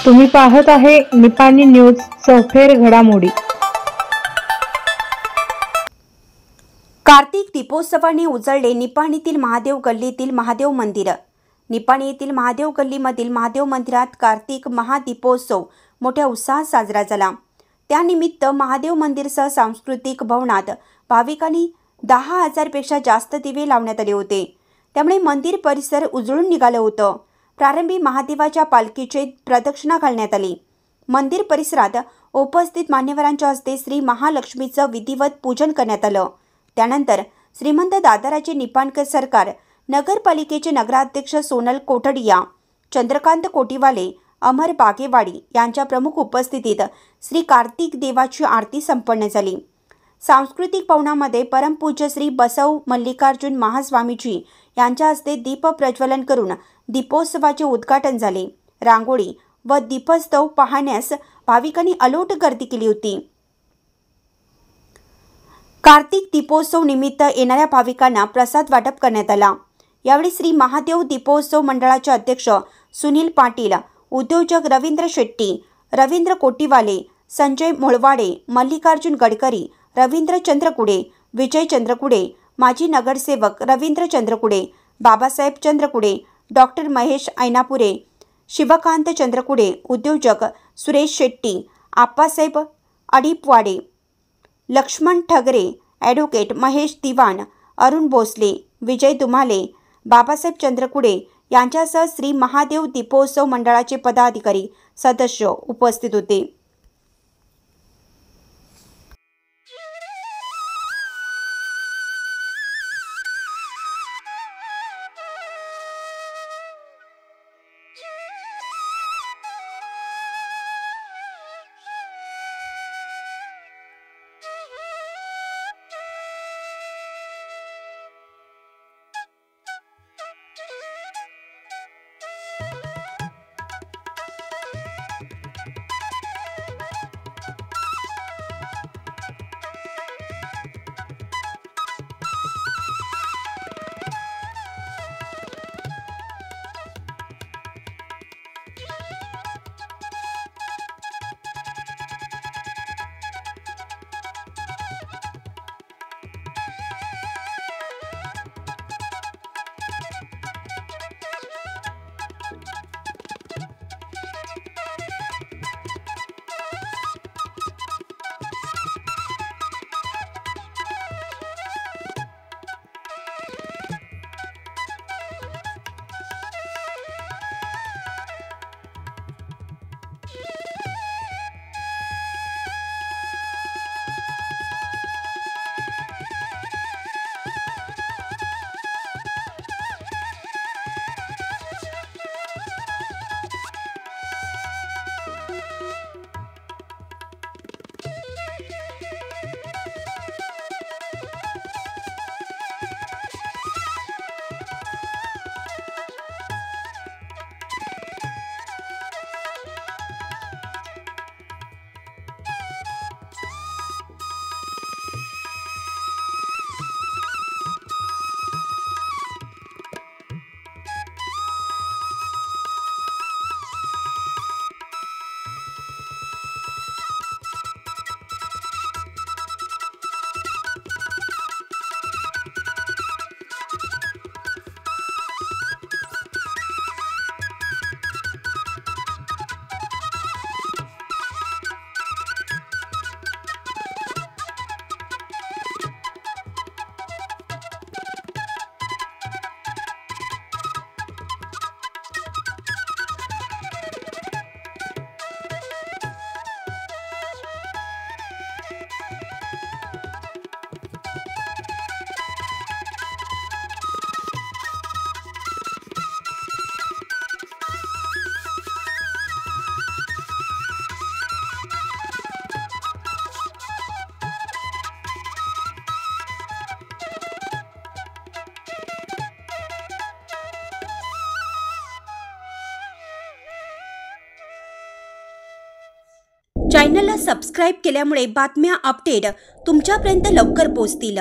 तुम्ही पाहत आहे निपाणी न्यूज चौफेर घडामोडी। कार्तिक दीपोत्सवाने उजळले निपाणीतील महादेव गल्लीतील महादेव मंदिर। निपाणी येथील महादेव गल्लीमधील महादेव मंदिरात कार्तिक महादीपोत्सव मोठ्या उत्साहात साजरा झाला। त्यानिमित्त महादेव मंदिरसह सांस्कृतिक भवनात भाविकांनी 10,000 पेक्षा जास्त दिवे लावण्यात आले होते। त्यामुळे मंदिर परिसर उजळून निघालं होतं। प्रारंभी महादेवाच्या पालखीचे प्रदक्षिणा घालण्यात आली। मंदिर परिसरात उपस्थित मान्यवरांच्या हस्ते श्री महालक्ष्मीचं विधिवत पूजन करण्यात आलं। त्यानंतर श्रीमंत दादाराजे निपाणकर सरकार नगरपालिकेचे नगराध्यक्ष सोनल कोठडिया, चंद्रकांत कोटीवाले, अमर बागेवाडी यांच्या प्रमुख उपस्थितीत श्री कार्तिक देवाची आरती संपन्न झाली। सांस्कृतिक भवनामध्ये परमपूज्य श्री बसव मल्लिकार्जुन महास्वामीजी यांच्या हस्ते दीप प्रज्वलन करून दीपोत्सवाचे उद्घाटन झाले। रांगोळी व दीपोत्सव पाहण्यास भाविकांनी अलोट गर्दी केली होती। कार्तिक दीपोत्सव निमित्त येणाऱ्या भाविकांना प्रसाद वाटप करण्यात आला। यावेळी श्री महादेव दीपोत्सव मंडळाचे अध्यक्ष सुनील पाटील, उद्योजक रवींद्र शेट्टी, रवींद्र कोटीवाले, संजय मोळवाडे, मल्लिकार्जुन गडकरी, रवींद्र चंद्रकुडे, विजय चंद्रकुडे, माजी नगरसेवक रवींद्र चंद्रकुडे, बाबासाहेब चंद्रकुडे, डॉक्टर महेश ऐनापुरे, शिवकांत चंद्रकुडे, उद्योजक सुरेश शेट्टी, आप्पासाहेब अडिपवाडे, लक्ष्मण ठगरे, ॲडव्होकेट महेश दिवाण, अरुण भोसले, विजय दुमाले, बाबासाहेब चंद्रकुडे यांच्यासह श्री महादेव दीपोत्सव मंडळाचे पदाधिकारी सदस्य उपस्थित होते। चॅनलला सबस्क्राईब केल्यामुळे बातम्या अपडेट तुमच्यापर्यंत लवकर पोहोचतील।